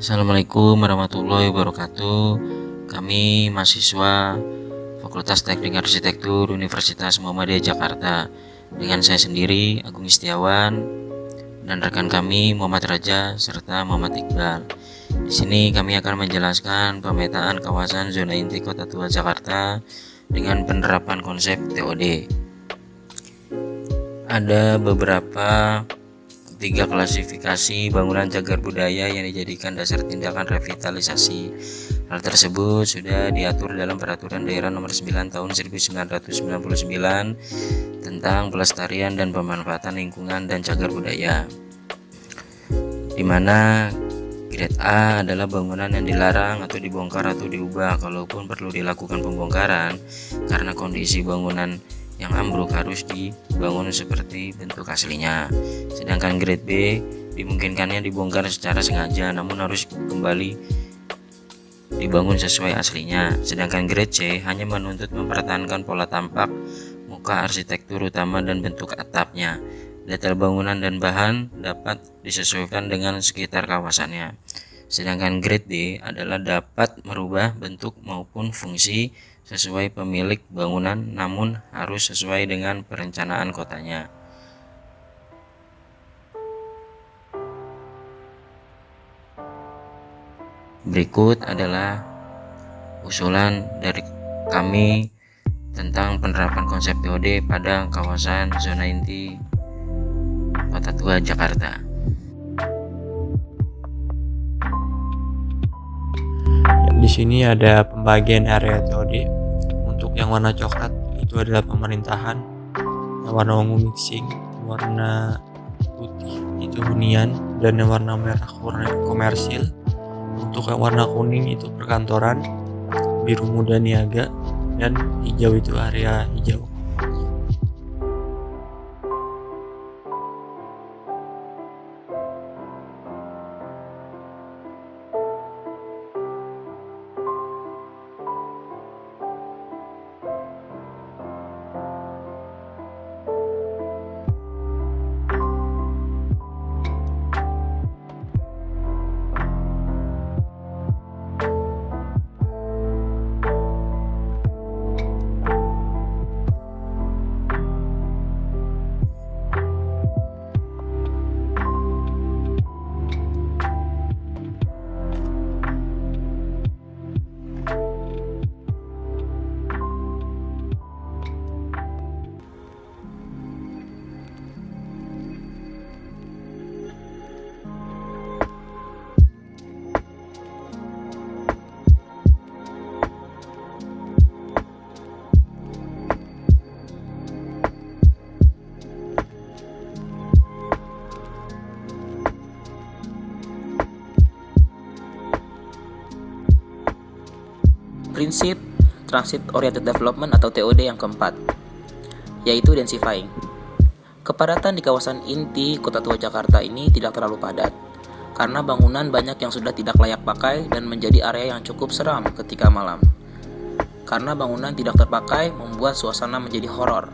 Assalamualaikum warahmatullahi wabarakatuh. Kami mahasiswa Fakultas Teknik Arsitektur Universitas Muhammadiyah Jakarta. Dengan saya sendiri, Agung Istiawan, dan rekan kami Muhammad Raja serta Muhammad Iqbal. Di sini kami akan menjelaskan pemetaan kawasan zona inti Kota Tua Jakarta dengan penerapan konsep TOD. Ada beberapa 3 klasifikasi bangunan cagar budaya yang dijadikan dasar tindakan revitalisasi. Hal tersebut sudah diatur dalam Peraturan Daerah Nomor 9 Tahun 1999 tentang pelestarian dan pemanfaatan lingkungan dan cagar budaya, di mana grade A adalah bangunan yang dilarang atau dibongkar atau diubah kalaupun perlu dilakukan pembongkaran karena kondisi bangunan yang ambruk harus dibangun seperti bentuk aslinya. Sedangkan grade B dimungkinkannya dibongkar secara sengaja namun harus kembali dibangun sesuai aslinya. Sedangkan grade C hanya menuntut mempertahankan pola tampak, muka arsitektur utama dan bentuk atapnya. Detail bangunan dan bahan dapat disesuaikan dengan sekitar kawasannya. Sedangkan grade D adalah dapat merubah bentuk maupun fungsi sesuai pemilik bangunan namun harus sesuai dengan perencanaan kotanya. Berikut adalah usulan dari kami tentang penerapan konsep TOD pada kawasan zona inti Kota Tua Jakarta. Di sini ada pembagian area TOD. Untuk yang warna coklat itu adalah pemerintahan, yang warna ungu mixing, warna putih itu hunian, dan yang warna merah komersil. Untuk yang warna kuning itu perkantoran, biru muda niaga, dan hijau itu area hijau. Prinsip Transit Oriented Development atau TOD yang keempat, yaitu densifying. Kepadatan di kawasan inti Kota Tua Jakarta ini tidak terlalu padat, karena bangunan banyak yang sudah tidak layak pakai dan menjadi area yang cukup seram ketika malam. Karena bangunan tidak terpakai membuat suasana menjadi horor.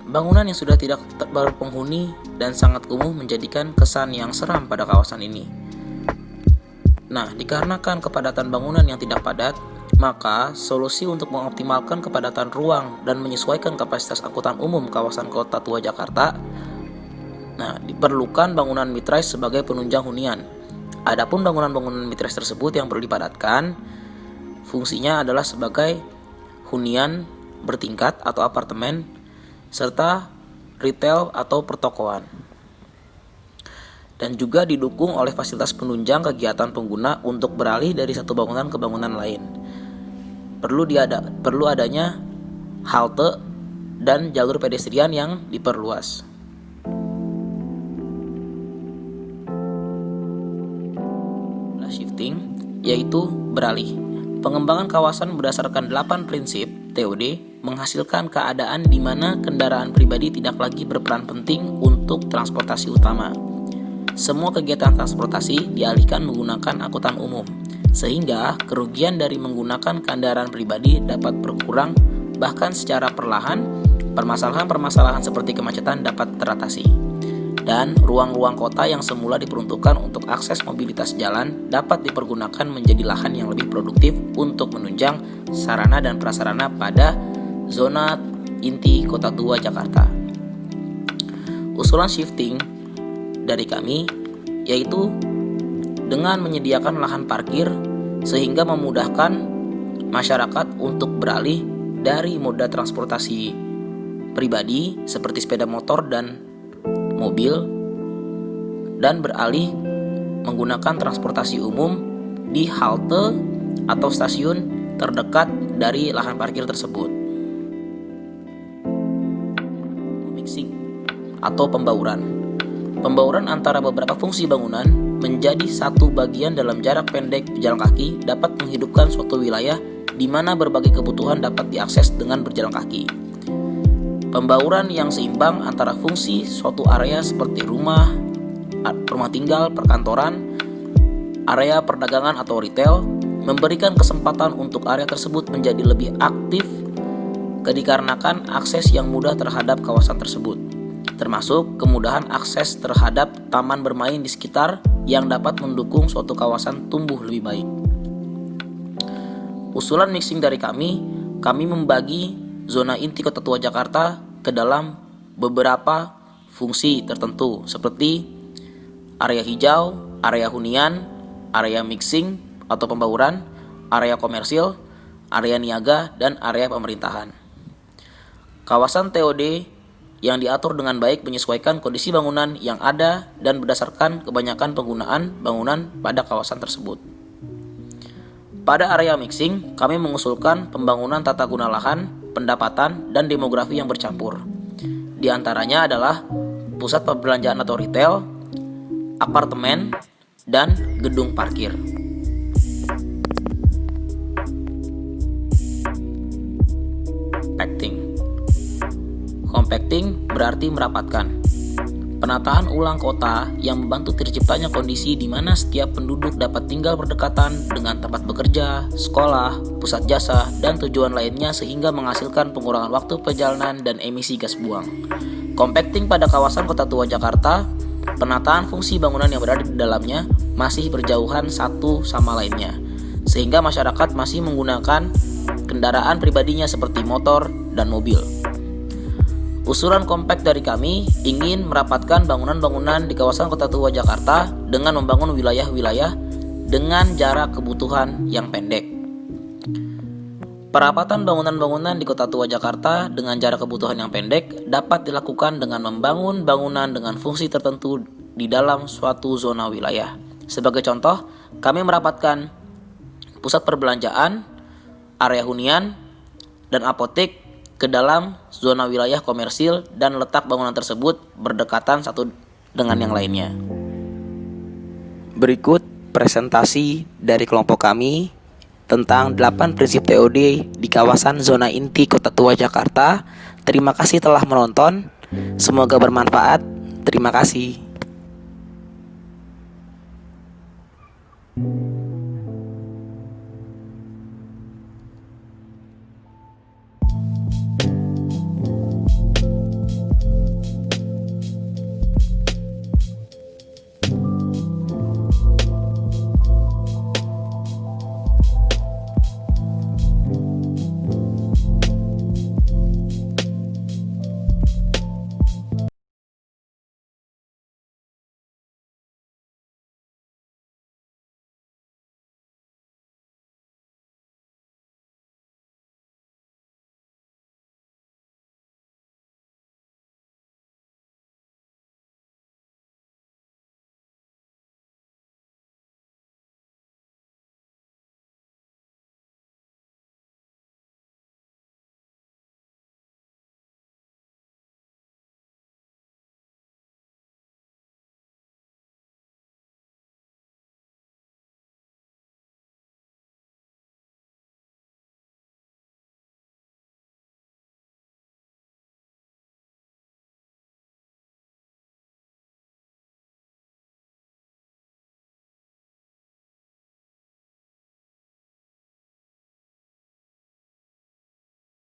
Bangunan yang sudah tidak berpenghuni dan sangat kumuh menjadikan kesan yang seram pada kawasan ini. Nah, dikarenakan kepadatan bangunan yang tidak padat, maka solusi untuk mengoptimalkan kepadatan ruang dan menyesuaikan kapasitas angkutan umum kawasan Kota Tua Jakarta, diperlukan bangunan mid-rise sebagai penunjang hunian. Adapun bangunan-bangunan mid-rise tersebut yang perlu dipadatkan, fungsinya adalah sebagai hunian bertingkat atau apartemen, serta retail atau pertokoan. Dan juga didukung oleh fasilitas penunjang kegiatan pengguna untuk beralih dari satu bangunan ke bangunan lain. Perlu adanya halte dan jalur pedestrian yang diperluas. Shifting, yaitu beralih. Pengembangan kawasan berdasarkan 8 prinsip TOD menghasilkan keadaan di mana kendaraan pribadi tidak lagi berperan penting untuk transportasi utama. Semua kegiatan transportasi dialihkan menggunakan angkutan umum, sehingga kerugian dari menggunakan kendaraan pribadi dapat berkurang, bahkan secara perlahan permasalahan-permasalahan seperti kemacetan dapat teratasi. dan ruang-ruang kota yang semula diperuntukkan untuk akses mobilitas jalan dapat dipergunakan menjadi lahan yang lebih produktif untuk menunjang sarana dan prasarana pada zona inti Kota Tua Jakarta. Usulan shifting dari kami yaitu dengan menyediakan lahan parkir sehingga memudahkan masyarakat untuk beralih dari moda transportasi pribadi seperti sepeda motor dan mobil dan beralih menggunakan transportasi umum di halte atau stasiun terdekat dari lahan parkir tersebut. Mixing atau pembauran. Pembauran antara beberapa fungsi bangunan menjadi satu bagian dalam jarak pendek pejalan kaki dapat menghidupkan suatu wilayah di mana berbagai kebutuhan dapat diakses dengan berjalan kaki. Pembauran yang seimbang antara fungsi suatu area seperti rumah tinggal, perkantoran, area perdagangan atau retail, memberikan kesempatan untuk area tersebut menjadi lebih aktif dikarenakan akses yang mudah terhadap kawasan tersebut, termasuk kemudahan akses terhadap taman bermain di sekitar yang dapat mendukung suatu kawasan tumbuh lebih baik. Usulan mixing dari kami membagi zona inti Kota Tua Jakarta ke dalam beberapa fungsi tertentu seperti area hijau, area hunian, area mixing atau pembauran, area komersil, area niaga, dan area pemerintahan. Kawasan TOD yang diatur dengan baik menyesuaikan kondisi bangunan yang ada dan berdasarkan kebanyakan penggunaan bangunan pada kawasan tersebut. Pada area mixing, kami mengusulkan pembangunan tata guna lahan, pendapatan, dan demografi yang bercampur. Di antaranya adalah pusat perbelanjaan atau retail, apartemen, dan gedung parkir. Compacting berarti merapatkan. Penataan ulang kota yang membantu terciptanya kondisi di mana setiap penduduk dapat tinggal berdekatan dengan tempat bekerja, sekolah, pusat jasa, dan tujuan lainnya sehingga menghasilkan pengurangan waktu perjalanan dan emisi gas buang. Compacting pada kawasan Kota Tua Jakarta, penataan fungsi bangunan yang berada di dalamnya masih berjauhan satu sama lainnya, sehingga masyarakat masih menggunakan kendaraan pribadinya seperti motor dan mobil. Usulan compact dari kami ingin merapatkan bangunan-bangunan di kawasan Kota Tua Jakarta dengan membangun wilayah-wilayah dengan jarak kebutuhan yang pendek. Perapatan bangunan-bangunan di Kota Tua Jakarta dengan jarak kebutuhan yang pendek dapat dilakukan dengan membangun bangunan dengan fungsi tertentu di dalam suatu zona wilayah. Sebagai contoh, kami merapatkan pusat perbelanjaan, area hunian, dan apotek ke dalam zona wilayah komersil dan letak bangunan tersebut berdekatan satu dengan yang lainnya. Berikut presentasi dari kelompok kami tentang 8 prinsip TOD di kawasan zona inti Kota Tua Jakarta. Terima kasih telah menonton. Semoga bermanfaat. Terima kasih.